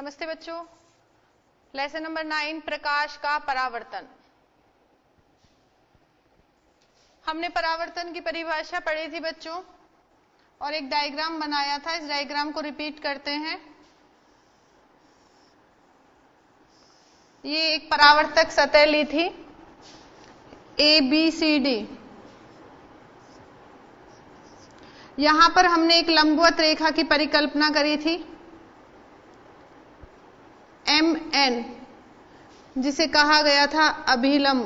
नमस्ते बच्चों। Lesson number 9 प्रकाश का परावर्तन। हमने परावर्तन की परिभाषा पढ़ी थी बच्चों और एक डायग्राम बनाया था। इस डायग्राम को रिपीट करते हैं। ये एक परावर्तक सतह ली थी ABCD। यहां पर हमने एक लंबवत रेखा की परिकल्पना करी थी MN, जिसे कहा गया था अभिलंब।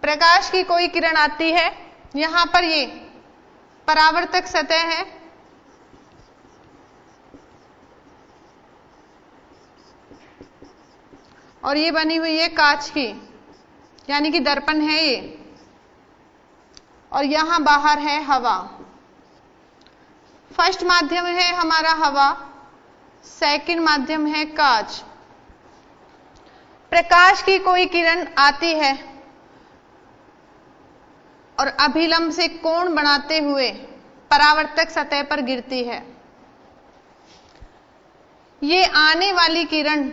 प्रकाश की कोई किरण आती है, यहां पर ये परावर्तक सतह है और ये बनी हुई है कांच की, यानी कि दर्पण है ये, और यहां बाहर है हवा। फर्स्ट माध्यम है हमारा हवा, सेकंड माध्यम है कांच। प्रकाश की कोई किरण आती है और अभिलंब से कोण बनाते हुए परावर्तक सतह पर गिरती है। ये आने वाली किरण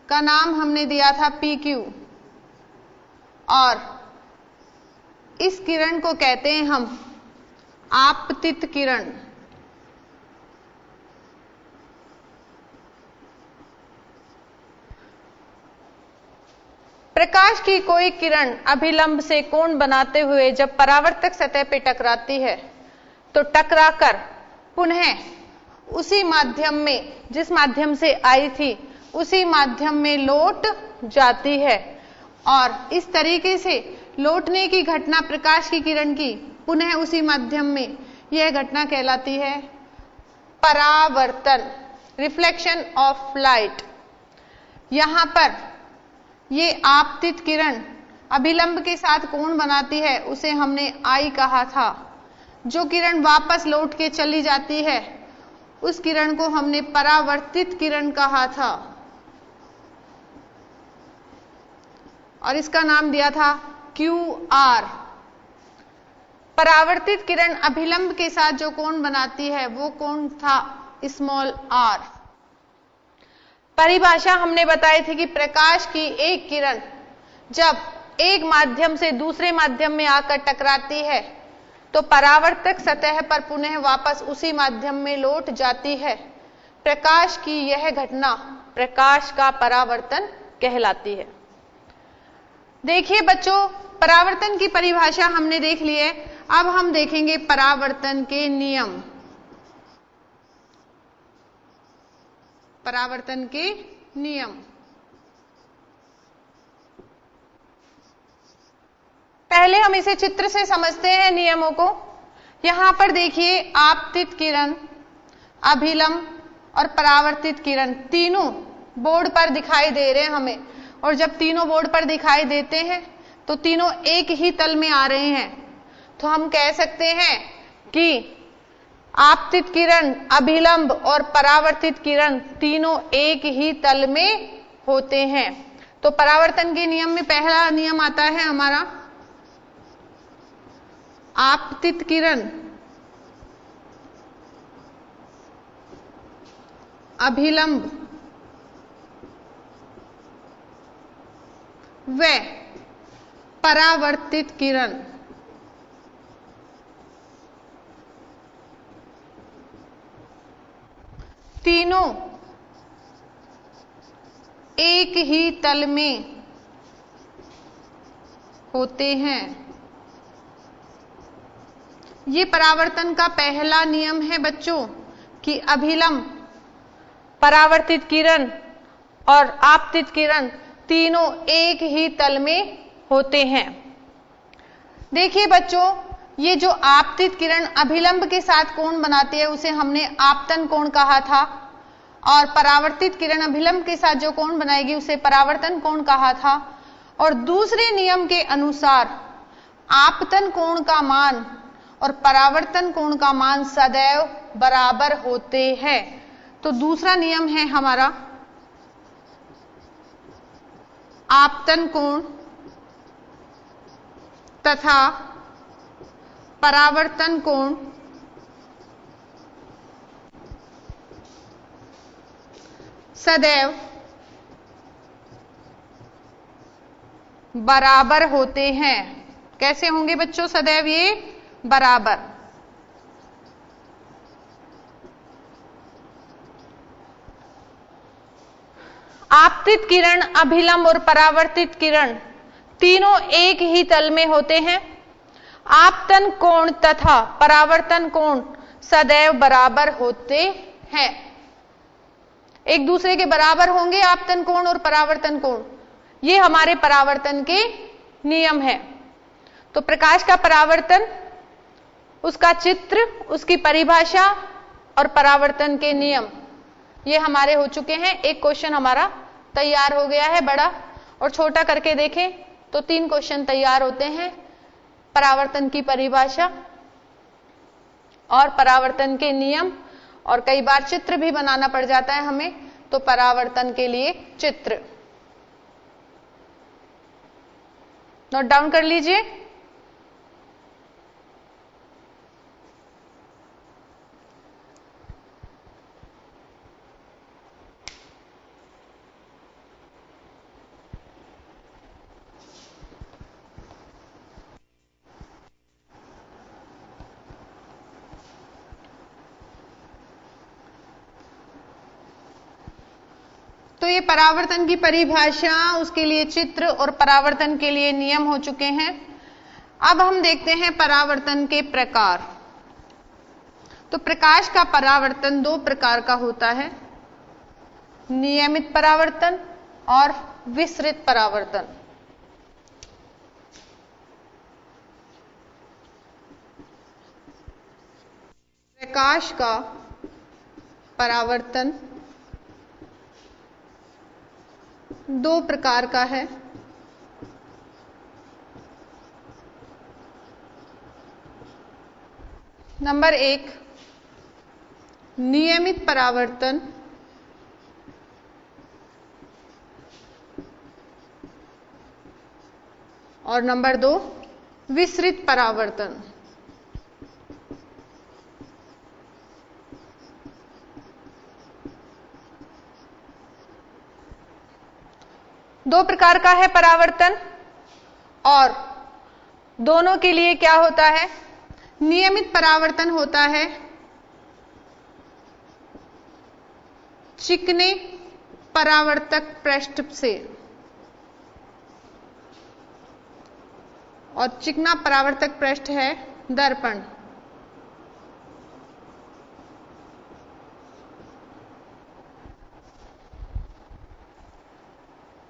का नाम हमने दिया था PQ और इस किरण को कहते हैं हम आपतित किरण। प्रकाश की कोई किरण अभिलंब से कोण बनाते हुए जब परावर्तक सतह पर टकराती है तो टकराकर पुनः उसी माध्यम में, जिस माध्यम से आई थी, उसी माध्यम में लौट जाती है। और इस तरीके से लौटने की घटना प्रकाश की किरण की पुनः उसी माध्यम में, यह घटना कहलाती है परावर्तन, रिफ्लेक्शन ऑफ लाइट। यहां पर ये आपतित किरण अभिलंब के साथ कोण बनाती है, उसे हमने I कहा था। जो किरण वापस लौट के चली जाती है उस किरण को हमने परावर्तित किरण कहा था और इसका नाम दिया था QR। परावर्तित किरण अभिलंब के साथ जो कोण बनाती है वो कोण था r। परिभाषा हमने बताई थी कि प्रकाश की एक किरण जब एक माध्यम से दूसरे माध्यम में आकर टकराती है तो परावर्तक सतह पर पुनः वापस उसी माध्यम में लौट जाती है। प्रकाश की यह घटना प्रकाश का परावर्तन कहलाती है। देखिए बच्चों, परावर्तन की परिभाषा हमने देख ली है। अब हम देखेंगे परावर्तन के नियम। परावर्तन के नियम। पहले हम इसे चित्र से समझते हैं नियमों को। यहां पर देखिए, आपतित किरण, अभिलंब और परावर्तित किरण तीनों बोर्ड पर दिखाई दे रहे हैं हमें। और जब तीनों बोर्ड पर दिखाई देते हैं तो तीनों एक ही तल में आ रहे हैं, तो हम कह सकते हैं कि आपतित किरण, अभिलंब और परावर्तित किरण तीनों एक ही तल में होते हैं। तो परावर्तन के नियम में पहला नियम आता है हमारा, आपतित किरण, अभिलंब व परावर्तित किरण तीनों एक ही तल में होते हैं। ये परावर्तन का पहला नियम है बच्चों कि अभिलंब, परावर्तित किरण और आपतित किरण तीनों एक ही तल में होते हैं। देखिए बच्चों, ये जो आपतित किरण अभिलंब के साथ कोण बनाती है उसे हमने आपतन कोण कहा था और परावर्तित किरण अभिलंब के साथ जो कोण बनाएगी उसे परावर्तन कोण कहा था। और दूसरे नियम के अनुसार आपतन कोण का मान और परावर्तन कोण का मान सदैव बराबर होते हैं। तो दूसरा नियम है हमारा, आपतन कोण तथा परावर्तन कोण सदैव बराबर होते हैं। कैसे होंगे बच्चों सदैव ये बराबर? आपतित किरण, अभिलंब और परावर्तित किरण तीनों एक ही तल में होते हैं। आपतन कोण तथा परावर्तन कोण सदैव बराबर होते हैं। एक दूसरे के बराबर होंगे आपतन कोण और परावर्तन कोण। ये हमारे परावर्तन के नियम है। तो प्रकाश का परावर्तन, उसका चित्र, उसकी परिभाषा और परावर्तन के नियम ये हमारे हो चुके हैं। एक क्वेश्चन हमारा तैयार हो गया है बड़ा, और छोटा करके देखें तो 3 क्वेश्चन तैयार होते हैं। परावर्तन की परिभाषा और परावर्तन के नियम, और कई बार चित्र भी बनाना पड़ जाता है हमें, तो परावर्तन के लिए चित्र नोट डाउन कर लीजिए। तो ये परावर्तन की परिभाषा, उसके लिए चित्र और परावर्तन के लिए नियम हो चुके हैं। अब हम देखते हैं परावर्तन के प्रकार। तो प्रकाश का परावर्तन 2 प्रकार का होता है, नियमित परावर्तन और विसरित परावर्तन। प्रकाश का परावर्तन 2 प्रकार का है, नंबर 1 नियमित परावर्तन और नंबर 2 विसरित परावर्तन। दो प्रकार का है परावर्तन, और दोनों के लिए क्या होता है? नियमित परावर्तन होता है चिकने परावर्तक पृष्ठ से, और चिकना परावर्तक पृष्ठ है दर्पण।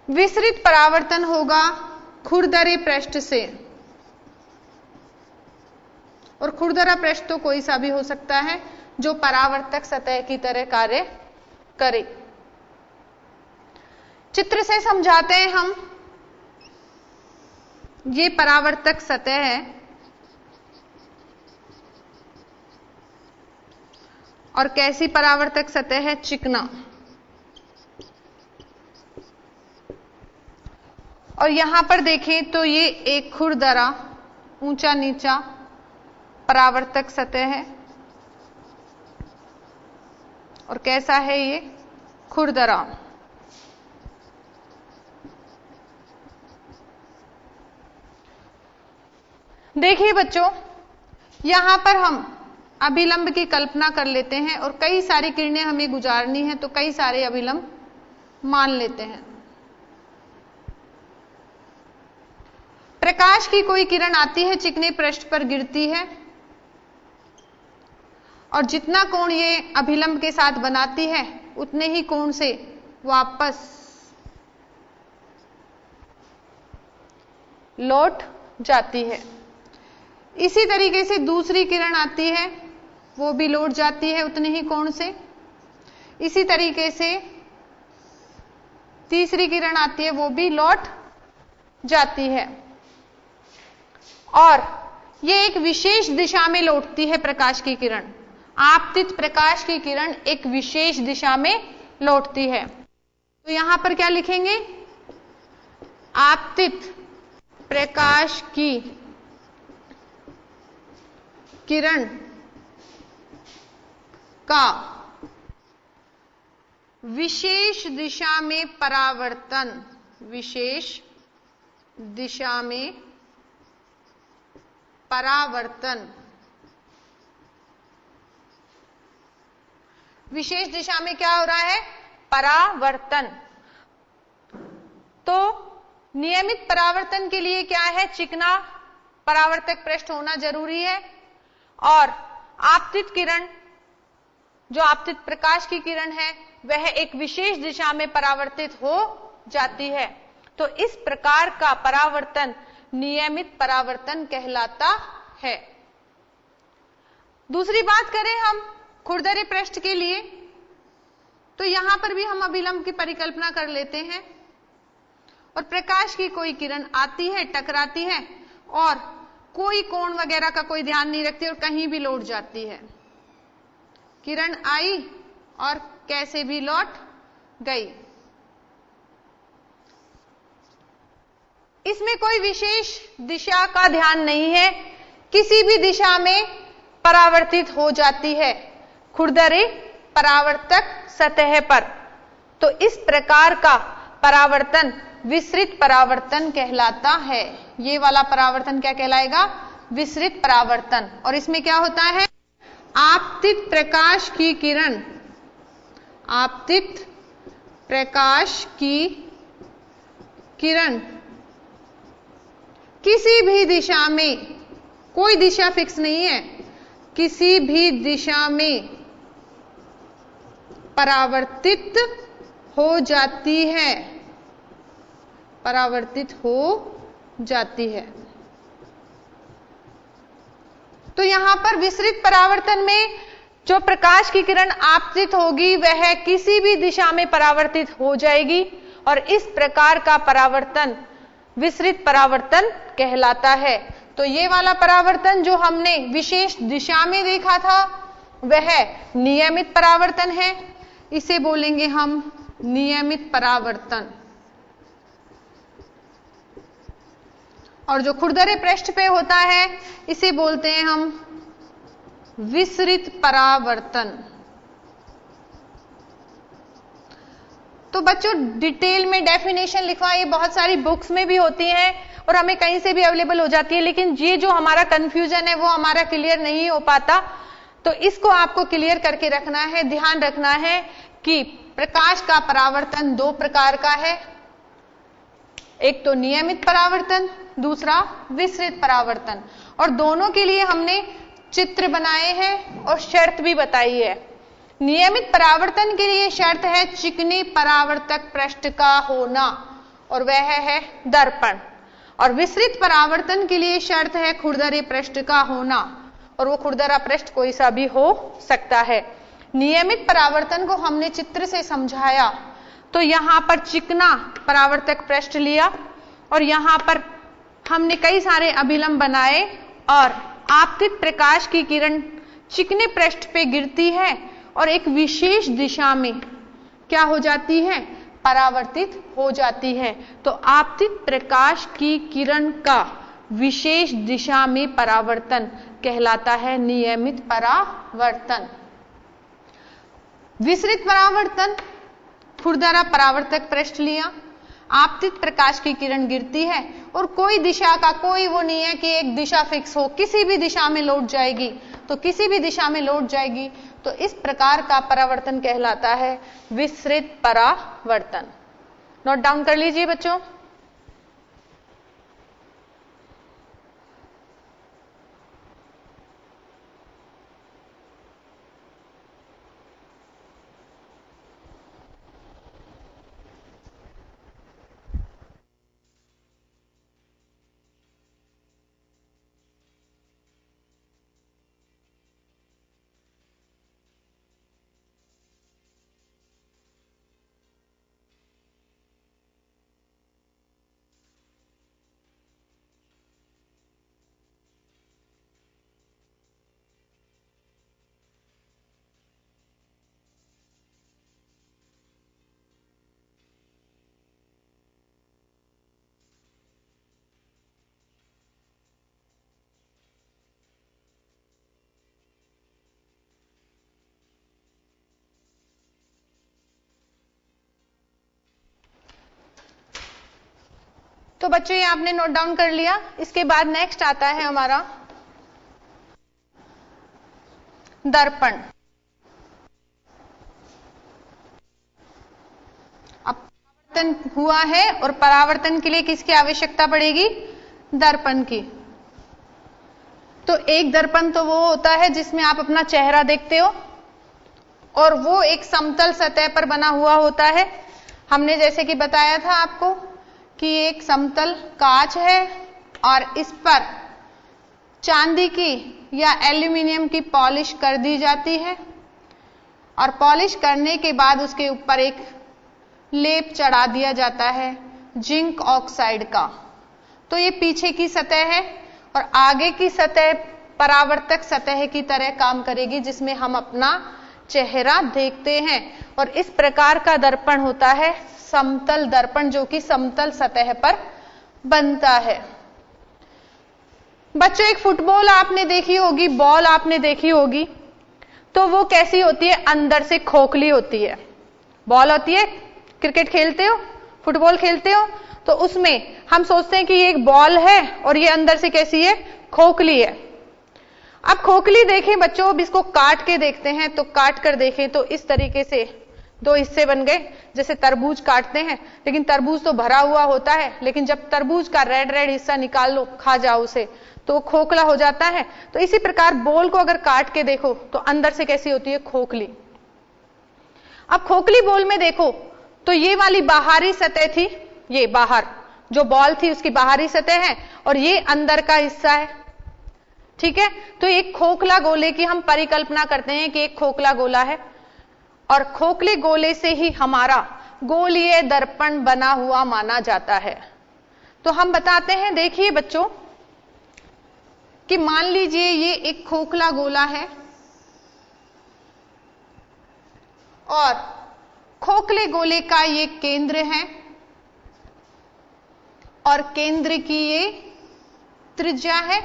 विसरित परावर्तन होगा खुरदरे पृष्ठ से, और खुरदरा पृष्ठ तो कोई सा भी हो सकता है जो परावर्तक सतह की तरह कार्य करे। चित्र से समझाते हैं हम। ये परावर्तक सतह है और कैसी परावर्तक सतह है? चिकना। और यहां पर देखें तो ये एक खुरदरा ऊंचा नीचा परावर्तक सतह है, और कैसा है ये? खुरदरा। देखिए बच्चों, यहां पर हम अभिलंब की कल्पना कर लेते हैं, और कई सारी किरणें हमें गुजारनी है, तो कई सारे अभिलंब मान लेते हैं। प्रकाश की कोई किरण आती है, चिकने पृष्ठ पर गिरती है, और जितना कोण ये अभिलंब के साथ बनाती है उतने ही कोण से वापस लौट जाती है। इसी तरीके से दूसरी किरण आती है, वो भी लौट जाती है उतने ही कोण से। इसी तरीके से तीसरी किरण आती है, वो भी लौट जाती है, और ये एक विशेष दिशा में लौटती है प्रकाश की किरण। आपतित प्रकाश की किरण एक विशेष दिशा में लौटती है। तो यहां पर क्या लिखेंगे? आपतित प्रकाश की किरण का विशेष दिशा में परावर्तन, विशेष दिशा में परावर्तन, विशेष दिशा में क्या हो रहा है? परावर्तन। तो नियमित परावर्तन के लिए क्या है? चिकना परावर्तक पृष्ठ होना जरूरी है। और आपतित किरण, जो आपतित प्रकाश की किरण है, वह एक विशेष दिशा में परावर्तित हो जाती है। तो इस प्रकार का परावर्तन नियमित परावर्तन कहलाता है। दूसरी बात करें हम खुरदरे पृष्ठ के लिए, तो यहां पर भी हम अभिलंब की परिकल्पना कर लेते हैं और प्रकाश की कोई किरण आती है, टकराती है और कोई कोण वगैरह का कोई ध्यान नहीं रखती और कहीं भी लौट जाती है। किरण आई और कैसे भी लौट गई। इसमें कोई विशेष दिशा का ध्यान नहीं है, किसी भी दिशा में परावर्तित हो जाती है खुरदरे परावर्तक सतह पर। तो इस प्रकार का परावर्तन विसरित परावर्तन कहलाता है। ये वाला परावर्तन क्या कहलाएगा? विसरित परावर्तन। और इसमें क्या होता है? आपतित प्रकाश की किरण, आपतित प्रकाश की किरण किसी भी दिशा में, कोई दिशा फिक्स नहीं है, किसी भी दिशा में परावर्तित हो जाती है, परावर्तित हो जाती है। तो यहां पर विसरित परावर्तन में जो प्रकाश की किरण आपतित होगी वह किसी भी दिशा में परावर्तित हो जाएगी और इस प्रकार का परावर्तन विसरित परावर्तन कहलाता है। तो ये वाला परावर्तन जो हमने विशेष दिशा में देखा था वह नियमित परावर्तन है, इसे बोलेंगे हम नियमित परावर्तन। और जो खुरदरे पृष्ठ पे होता है इसे बोलते हैं हम विसरित परावर्तन। तो बच्चों डिटेल में डेफिनेशन लिखवाएं, ये बहुत सारी बुक्स में भी होती हैं और हमें कहीं से भी अवेलेबल हो जाती है, लेकिन ये जो हमारा कंफ्यूजन है वो हमारा क्लियर नहीं हो पाता। तो इसको आपको क्लियर करके रखना है, ध्यान रखना है कि प्रकाश का परावर्तन दो प्रकार का है, एक तो नियमित परावर्तन, दूसरा विसरित परावर्तन। और दोनों के लिए हमने चित्र बनाए हैं और शर्त भी बताई है। नियमित परावर्तन के लिए शर्त है चिकने परावर्तक पृष्ठ का होना और वह है दर्पण। और विसरित परावर्तन के लिए शर्त है खुरदरे पृष्ठ का होना और वो खुरदरा पृष्ठ कोई सा भी हो सकता है। नियमित परावर्तन को हमने चित्र से समझाया, तो यहां पर चिकना परावर्तक पृष्ठ लिया और यहां पर हमने कई सारे अभिलंब बनाए और आपतित प्रकाश की किरण चिकने पृष्ठ पे गिरती है और एक विशेष दिशा में क्या हो जाती है? परावर्तित हो जाती है। तो आपतित प्रकाश की किरण का विशेष दिशा में परावर्तन कहलाता है नियमित परावर्तन। विसरित परावर्तन, खुरदरा परावर्तक पृष्ठ लिया, आपतित प्रकाश की किरण गिरती है और कोई दिशा का कोई वो नहीं है कि एक दिशा फिक्स हो, किसी भी दिशा में लौट जाएगी, तो किसी भी दिशा में लौट जाएगी। तो इस प्रकार का परावर्तन कहलाता है विसरित परावर्तन। नोट डाउन कर लीजिए बच्चों। तो बच्चों ये आपने नोट डाउन कर लिया। इसके बाद नेक्स्ट आता है हमारा दर्पण। अब परावर्तन हुआ है और परावर्तन के लिए किसकी आवश्यकता पड़ेगी? दर्पण की। तो एक दर्पण तो वो होता है जिसमें आप अपना चेहरा देखते हो और वो एक समतल सतह पर बना हुआ होता है। हमने जैसे कि बताया था आपको कि एक समतल कांच है और इस पर चांदी की या एल्यूमिनियम की पॉलिश कर दी जाती है और पॉलिश करने के बाद उसके ऊपर एक लेप चढ़ा दिया जाता है जिंक ऑक्साइड का। तो ये पीछे की सतह है और आगे की सतह परावर्तक सतह की तरह काम करेगी जिसमें हम अपना चेहरा देखते हैं। और इस प्रकार का दर्पण होता है समतल दर्पण, जो कि समतल सतह पर बनता है। बच्चों एक फुटबॉल आपने देखी होगी, बॉल आपने देखी होगी, तो वो कैसी होती है? अंदर से खोखली होती है। बॉल होती है, क्रिकेट खेलते हो, फुटबॉल खेलते हो, तो उसमें हम सोचते हैं कि ये एक बॉल है और ये अंदर से कैसी है? खोखली है। अब खोखली देखें बच्चों, अब इसको काट के देखते हैं, तो काट कर देखें तो इस तरीके से दो हिस्से बन गए, जैसे तरबूज काटते हैं, लेकिन तरबूज तो भरा हुआ होता है, लेकिन जब तरबूज का रेड रेड हिस्सा निकाल लो, खा जाओ उसे, तो वो खोखला हो जाता है। तो इसी प्रकार बॉल को अगर काट के देखो तो अंदर से कैसी होती है? खोखली। अब खोखली बॉल में देखो तो ये वाली बाहरी सतह थी, ये बाहर जो बॉल थी उसकी बाहरी सतह है और ये अंदर का हिस्सा है, ठीक है। तो एक खोखला गोले की हम परिकल्पना करते हैं कि एक खोखला गोला है और खोखले गोले से ही हमारा गोलीय दर्पण बना हुआ माना जाता है। तो हम बताते हैं, देखिए बच्चों, कि मान लीजिए ये एक खोखला गोला है और खोखले गोले का ये केंद्र है और केंद्र की ये त्रिज्या है,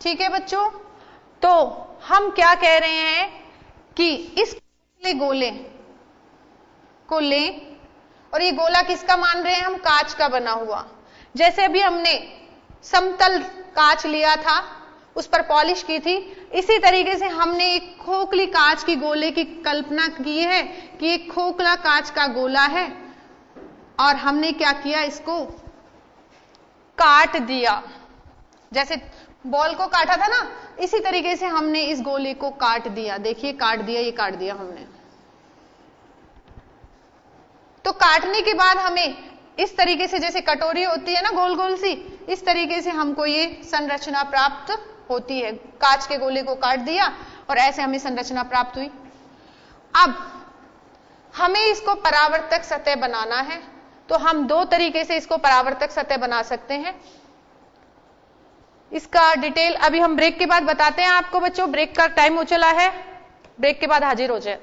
ठीक है बच्चों। तो हम क्या कह रहे हैं कि इस खोखले गोले को लें और ये गोला किसका मान रहे हैं हम? कांच का बना हुआ। जैसे अभी हमने समतल कांच लिया था, उस पर पॉलिश की थी, इसी तरीके से हमने एक खोखली कांच की गोले की कल्पना की है कि एक खोखला कांच का गोला है और हमने क्या किया? इसको काट दिया। जैसे बॉल को काटा था ना, इसी तरीके से हमने इस गोले को काट दिया। देखिए काट दिया, ये काट दिया हमने। तो काटने के बाद हमें इस तरीके से, जैसे कटोरी होती है ना गोल गोल सी, इस तरीके से हमको ये संरचना प्राप्त होती है। कांच के गोले को काट दिया और ऐसे हमें संरचना प्राप्त हुई। अब हमें इसको परावर्तक सतह बनाना है, तो हम दो तरीके से इसको परावर्तक सतह बना सकते हैं। इसका डिटेल अभी हम ब्रेक के बाद बताते हैं आपको बच्चों। ब्रेक का टाइम हो चला है, ब्रेक के बाद हाजिर हो जाए।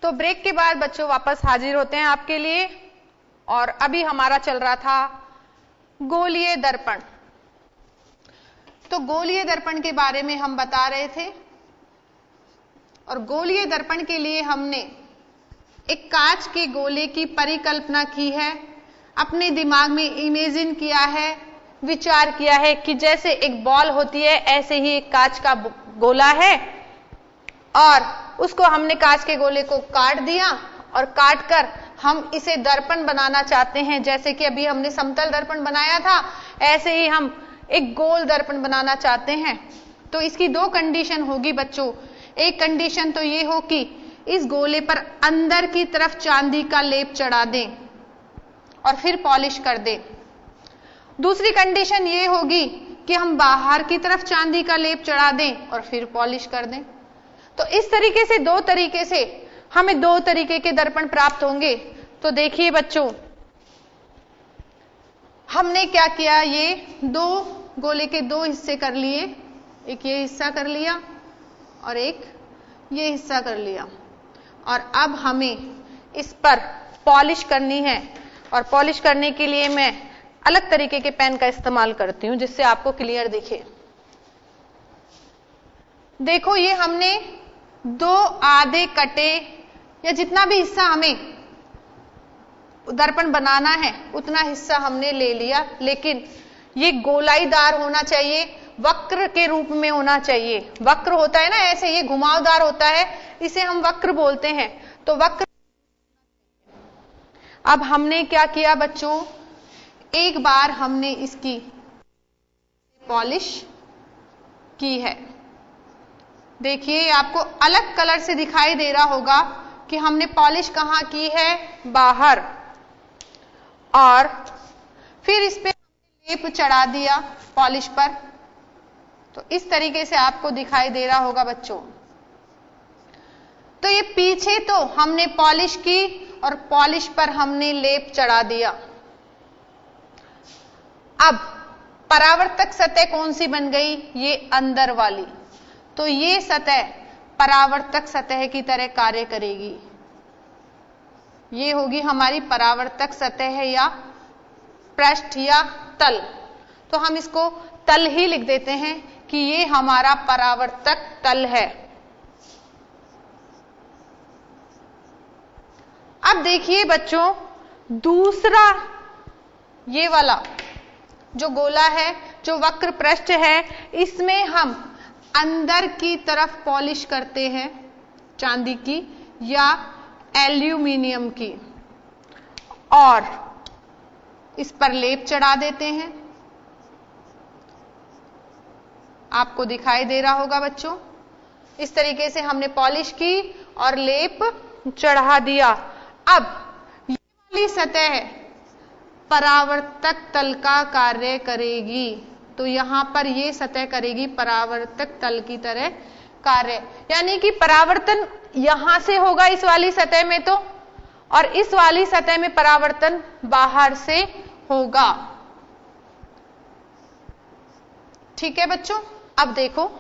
तो ब्रेक के बाद बच्चों वापस हाजिर होते हैं आपके लिए। और अभी हमारा चल रहा था गोलीय दर्पण। तो गोलीय दर्पण के बारे में हम बता रहे थे और गोलीय दर्पण के लिए हमने एक कांच के गोले की परिकल्पना की है, अपने दिमाग में इमेजिन किया है, विचार किया है कि जैसे एक बॉल होती है ऐसे ही एक कांच का गोला है और उसको हमने कांच के गोले को काट दिया और काट कर हम इसे दर्पण बनाना चाहते हैं। जैसे कि अभी हमने समतल दर्पण बनाया था, ऐसे ही हम एक गोल दर्पण बनाना चाहते हैं। तो इसकी दो कंडीशन होगी बच्चों। एक कंडीशन तो ये हो कि इस गोले पर अंदर की तरफ चांदी का लेप चढ़ा दें और फिर पॉलिश कर दें। दूसरी कंडीशन ये होगी कि हम बाहर की तरफ चांदी का लेप चढ़ा दें और फिर पॉलिश कर दें। तो इस तरीके से दो तरीके से हमें दो तरीके के दर्पण प्राप्त होंगे। तो देखिए बच्चों, हमने क्या किया, ये दो गोले के दो हिस्से कर लिए, एक ये हिस्सा कर लिया और एक ये हिस्सा कर लिया। और अब हमें इस पर पॉलिश करनी है और पॉलिश करने के लिए मैं अलग तरीके के पेन का इस्तेमाल करती हूं जिससे आपको क्लियर दिखे। देखो, ये हमने दो आधे कटे या जितना भी हिस्सा हमें दर्पण बनाना है उतना हिस्सा हमने ले लिया, लेकिन ये गोलाईदार होना चाहिए, वक्र के रूप में होना चाहिए। वक्र होता है ना, ऐसे ये घुमावदार होता है, इसे हम वक्र बोलते हैं। तो वक्र। अब हमने क्या किया बच्चों, एक बार हमने इसकी पॉलिश की है। देखिए, आपको अलग कलर से दिखाई दे रहा होगा कि हमने पॉलिश कहां की है, बाहर, और फिर इस पे लेप चढ़ा दिया पॉलिश पर। तो इस तरीके से आपको दिखाई दे रहा होगा बच्चों। तो ये पीछे तो हमने पॉलिश की और पॉलिश पर हमने लेप चढ़ा दिया। अब परावर्तक सतह कौन सी बन गई, ये अंदर वाली। तो ये सतह परावर्तक सतह की तरह कार्य करेगी। ये होगी हमारी परावर्तक सतह या पृष्ठ या तल। तो हम इसको तल ही लिख देते हैं कि ये हमारा परावर्तक तल है। अब देखिए बच्चों, दूसरा ये वाला जो गोला है, जो वक्र पृष्ठ है, इसमें हम अंदर की तरफ पॉलिश करते हैं चांदी की या एल्यूमिनियम की, और इस पर लेप चढ़ा देते हैं। आपको दिखाई दे रहा होगा बच्चों, इस तरीके से हमने पॉलिश की और लेप चढ़ा दिया। अब ये वाली सतह परावर्तक तल का कार्य करेगी। तो यहां पर ये सतह करेगी परावर्तक तल की तरह कार्य, यानी कि परावर्तन यहां से होगा इस वाली सतह में, तो और इस वाली सतह में परावर्तन बाहर से होगा। ठीक है बच्चों। अब देखो,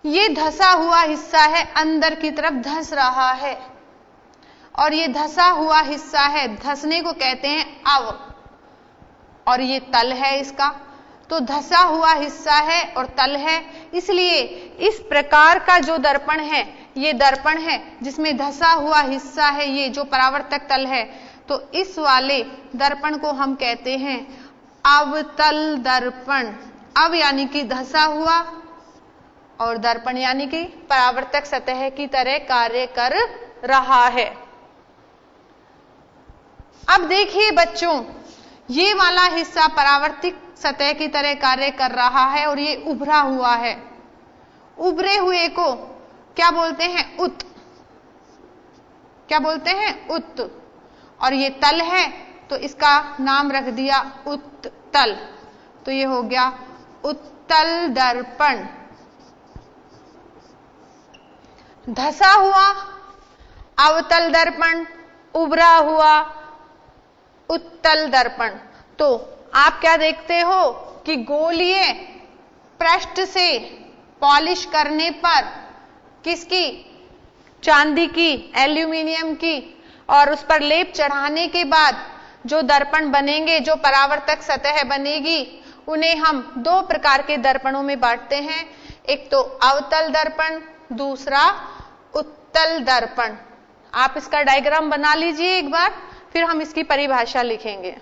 ये धसा हुआ हिस्सा है, अंदर की तरफ धस रहा है, और ये धसा हुआ हिस्सा है, धसने को कहते हैं अव, और ये तल है इसका। तो धसा हुआ हिस्सा है और तल है, इसलिए इस प्रकार का जो दर्पण है, ये दर्पण है जिसमें धसा हुआ हिस्सा है, ये जो परावर्तक तल है। तो इस वाले दर्पण को हम कहते हैं अवतल दर्पण। अव यानी कि धसा हुआ और दर्पण यानी कि परावर्तक सतह की तरह कार्य कर रहा है। अब देखिए बच्चों, ये वाला हिस्सा परावर्तिक सतह की तरह कार्य कर रहा है और ये उभरा हुआ है। उभरे हुए को क्या बोलते हैं, उत। क्या बोलते हैं, उत। और ये तल है तो इसका नाम रख दिया उत्तल। तो ये हो गया उत्तल दर्पण। धसा हुआ अवतल दर्पण, उभरा हुआ उत्तल दर्पण। तो आप क्या देखते हो कि गोलीय पृष्ठ से पॉलिश करने पर किसकी, चांदी की, एल्यूमिनियम की, और उस पर लेप चढ़ाने के बाद जो दर्पण बनेंगे, जो परावर्तक सतह बनेगी, उन्हें हम दो प्रकार के दर्पणों में बांटते हैं। एक तो अवतल दर्पण, दूसरा उत्तल दर्पण। आप इसका डायग्राम बना लीजिए एक बार, फिर हम इसकी परिभाषा लिखेंगे।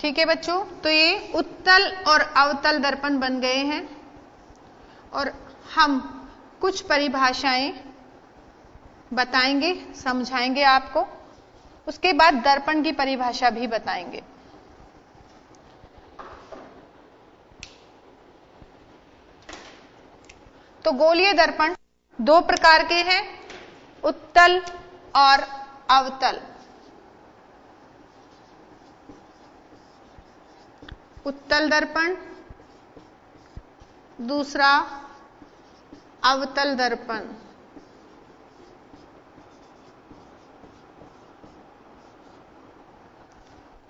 ठीक है बच्चों, तो ये उत्तल और अवतल दर्पण बन गए हैं और हम कुछ परिभाषाएं बताएंगे, समझाएंगे आपको, उसके बाद दर्पण की परिभाषा भी बताएंगे। तो गोलीय दर्पण दो प्रकार के हैं, उत्तल और अवतल। उत्तल दर्पण, दूसरा अवतल दर्पण।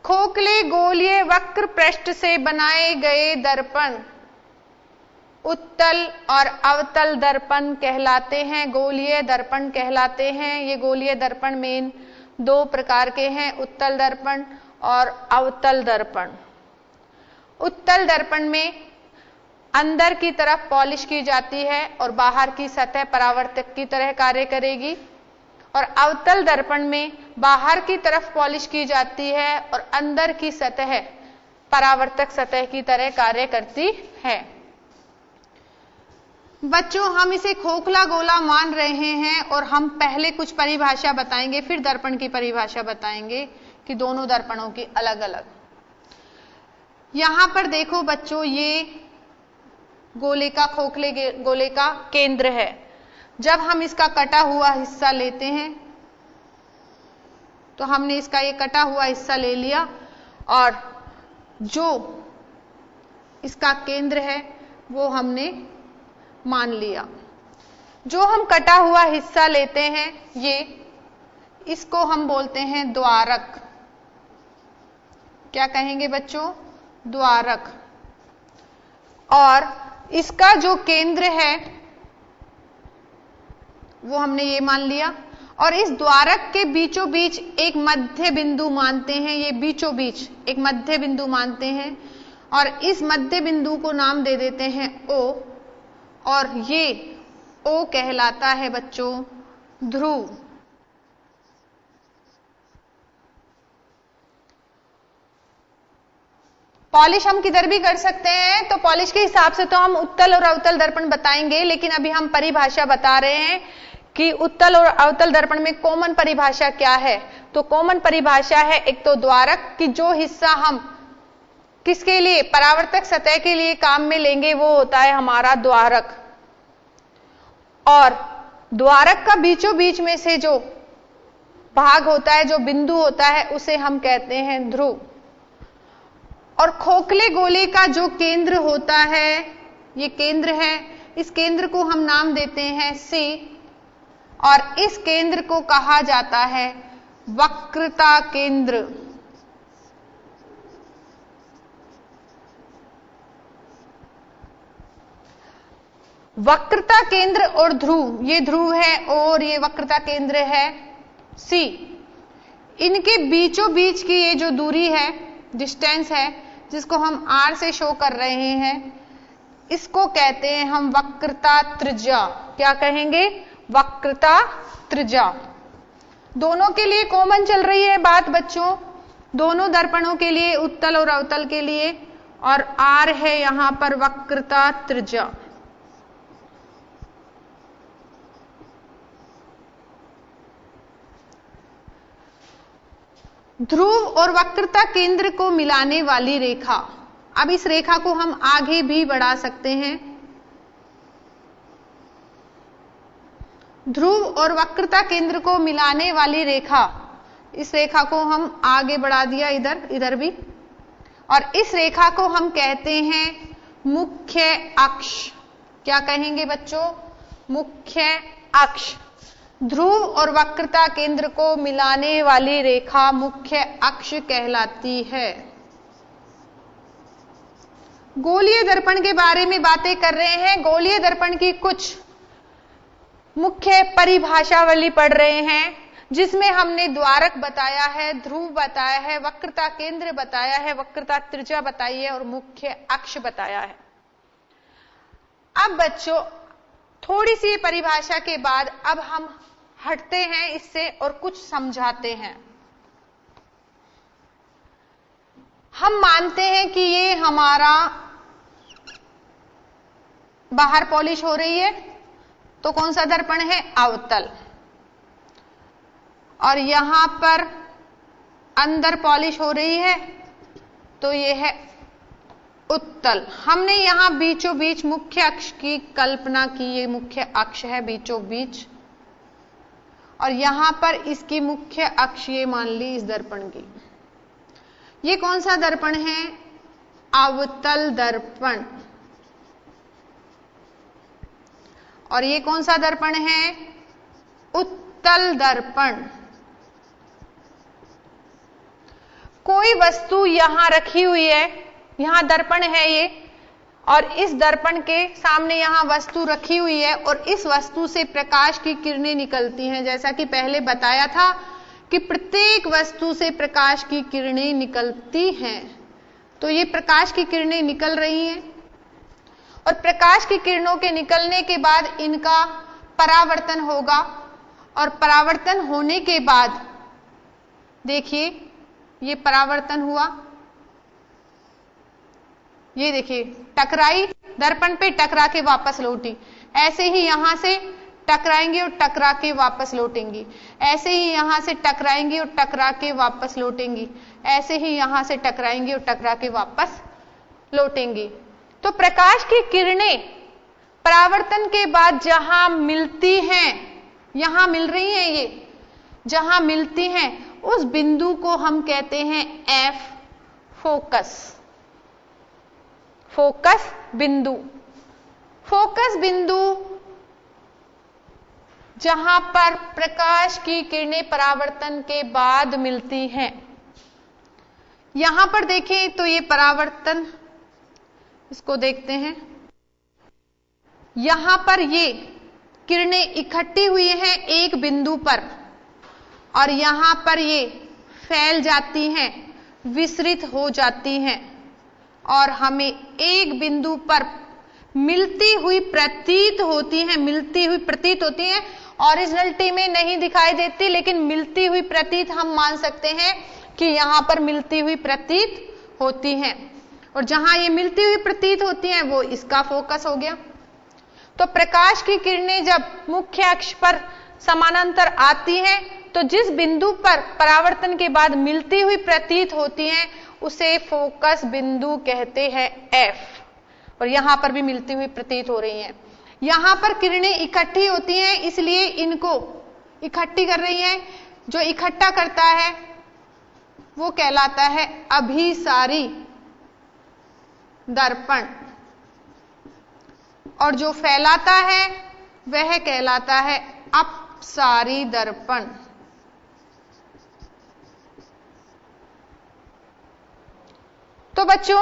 खोखले गोलीय वक्र पृष्ठ से बनाए गए दर्पण उत्तल और अवतल दर्पण कहलाते हैं, गोलीय दर्पण कहलाते हैं। ये गोलीय दर्पण मेन दो प्रकार के हैं, उत्तल दर्पण और अवतल दर्पण। उत्तल दर्पण में अंदर की तरफ पॉलिश की जाती है और बाहर की सतह परावर्तक की तरह कार्य करेगी, और अवतल दर्पण में बाहर की तरफ पॉलिश की जाती है और अंदर की सतह परावर्तक सतह की तरह कार्य करती है। बच्चों, हम इसे खोखला गोला मान रहे हैं और हम पहले कुछ परिभाषा बताएंगे, फिर दर्पण की परिभाषा बताएंगे कि दोनों दर्पणों की अलग अलग। यहां पर देखो बच्चों, ये गोले का, खोखले गोले का केंद्र है। जब हम इसका कटा हुआ हिस्सा लेते हैं तो हमने इसका ये कटा हुआ हिस्सा ले लिया और जो इसका केंद्र है वो हमने मान लिया। जो हम कटा हुआ हिस्सा लेते हैं ये, इसको हम बोलते हैं द्वारक। क्या कहेंगे बच्चों? द्वारक। और इसका जो केंद्र है वो हमने ये मान लिया, और इस द्वारक के बीचों बीच एक मध्य बिंदु मानते हैं, ये बीचों बीच एक मध्य बिंदु मानते हैं और इस मध्य बिंदु को नाम दे देते हैं O, और ये O कहलाता है बच्चों ध्रुव। पॉलिश हम किधर भी कर सकते हैं, तो पॉलिश के हिसाब से तो हम उत्तल और अवतल दर्पण बताएंगे, लेकिन अभी हम परिभाषा बता रहे हैं कि उत्तल और अवतल दर्पण में कॉमन परिभाषा क्या है। तो कॉमन परिभाषा है एक तो द्वारक की, जो हिस्सा हम किसके लिए, परावर्तक सतह के लिए काम में लेंगे वो होता है हमारा द्वारक, और द्वारक का बीचों बीच में से जो भाग होता है, जो बिंदु होता है, उसे हम कहते हैं ध्रुव। और खोखले गोले का जो केंद्र होता है, ये केंद्र है, इस केंद्र को हम नाम देते हैं C, और इस केंद्र को कहा जाता है वक्रता केंद्र। वक्रता केंद्र और ध्रुव, ये ध्रुव है और ये वक्रता केंद्र है C। इनके बीचों बीच की ये जो दूरी है, डिस्टेंस है, जिसको हम R से शो कर रहे हैं, इसको कहते हैं हम वक्रता त्रिज्या। क्या कहेंगे? वक्रता त्रिज्या। दोनों के लिए कॉमन चल रही है बात बच्चों, दोनों दर्पणों के लिए, उत्तल और अवतल के लिए, और R है यहां पर वक्रता त्रिज्या। ध्रुव और वक्रता केंद्र को मिलाने वाली रेखा, अब इस रेखा को हम आगे भी बढ़ा सकते हैं। ध्रुव और वक्रता केंद्र को मिलाने वाली रेखा, इस रेखा को हम आगे बढ़ा दिया, इधर भी, और इस रेखा को हम कहते हैं मुख्य अक्ष। क्या कहेंगे बच्चों? मुख्य अक्ष। ध्रुव और वक्रता केंद्र को मिलाने वाली रेखा मुख्य अक्ष कहलाती है। गोलीय दर्पण के बारे में बातें कर रहे हैं। गोलीय दर्पण की कुछ मुख्य परिभाषावली पढ़ रहे हैं, जिसमें हमने द्वारक बताया है, ध्रुव बताया है, वक्रता केंद्र बताया है, वक्रता त्रिज्या बताई है और मुख्य अक्ष बताया है। अब बच्चों, थोड़ी सी परिभाषा के बाद अब हम हटते हैं इससे और कुछ समझाते हैं। हम मानते हैं कि ये हमारा बाहर पॉलिश हो रही है, तो कौन सा दर्पण है? अवतल। और यहां पर अंदर पॉलिश हो रही है, तो ये है उत्तल। हमने यहां बीचों बीच मुख्य अक्ष की कल्पना की, ये मुख्य अक्ष है बीचों बीच, और यहां पर इसकी मुख्य अक्ष ये मान ली इस दर्पण की। ये कौन सा दर्पण है? अवतल दर्पण। और ये कौन सा दर्पण है? उत्तल दर्पण। कोई वस्तु यहां रखी हुई है, यहां दर्पण है ये, और इस दर्पण के सामने यहां वस्तु रखी हुई है, और इस वस्तु से प्रकाश की किरणें निकलती हैं। जैसा कि पहले बताया था कि प्रत्येक वस्तु से प्रकाश की किरणें निकलती हैं। तो ये प्रकाश की किरणें निकल रही हैं, और प्रकाश की किरणों के निकलने के बाद इनका परावर्तन होगा, और परावर्तन होने के बाद देखिए ये परावर्तन हुआ, ये देखिए टकराई, दर्पण पे टकरा के वापस लौटी। ऐसे ही यहां से टकराएंगी और टकरा के वापस लौटेंगी, ऐसे ही यहां से टकराएंगी और टकरा के वापस लौटेंगी, ऐसे ही यहां से टकराएंगी और टकरा के वापस लौटेंगी। तो प्रकाश की किरणें परावर्तन के बाद जहां मिलती हैं, यहां मिल रही हैं, ये जहां मिलती हैं उस बिंदु को हम कहते हैं एफ फोकस। फोकस बिंदु। फोकस बिंदु जहां पर प्रकाश की किरणें परावर्तन के बाद मिलती हैं। यहां पर देखें तो ये परावर्तन, इसको देखते हैं, यहां पर ये किरणें इकट्ठी हुई हैं एक बिंदु पर, और यहां पर ये फैल जाती हैं, विसरित हो जाती हैं, और हमें एक बिंदु पर मिलती हुई प्रतीत होती हैं, मिलती हुई प्रतीत होती हैं। ओरिजिनलिटी में नहीं दिखाई देती, लेकिन मिलती हुई प्रतीत हम मान सकते हैं कि यहां पर मिलती हुई प्रतीत होती हैं, और जहां ये मिलती हुई प्रतीत होती हैं वो इसका फोकस हो गया। तो प्रकाश की किरणें जब मुख्य अक्ष पर समानांतर आती हैं, तो जिस बिंदु पर परावर्तन के बाद मिलती हुई प्रतीत होती हैं उसे फोकस बिंदु कहते हैं एफ। और यहां पर भी मिलती हुई प्रतीत हो रही हैं, यहां पर किरणें इकट्ठी होती हैं, इसलिए इनको इकट्ठी कर रही हैं। जो इकट्ठा करता है वो कहलाता है अभिसारी दर्पण, और जो फैलाता है वह कहलाता है अपसारी दर्पण। तो बच्चों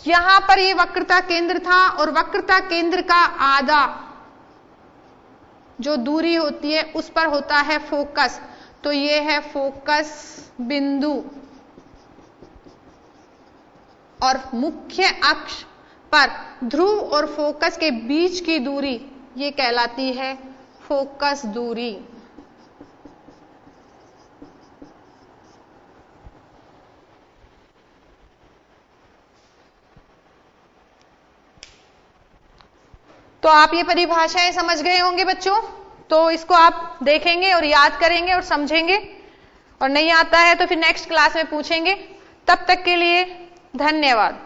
यहां पर ये वक्रता केंद्र था, और वक्रता केंद्र का आधा जो दूरी होती है उस पर होता है फोकस। तो ये है फोकस बिंदु, और मुख्य अक्ष पर ध्रुव और फोकस के बीच की दूरी ये कहलाती है फोकस दूरी। तो आप ये परिभाषाएं समझ गए होंगे बच्चों। तो इसको आप देखेंगे और याद करेंगे और समझेंगे, और नहीं आता है तो फिर नेक्स्ट क्लास में पूछेंगे। तब तक के लिए धन्यवाद।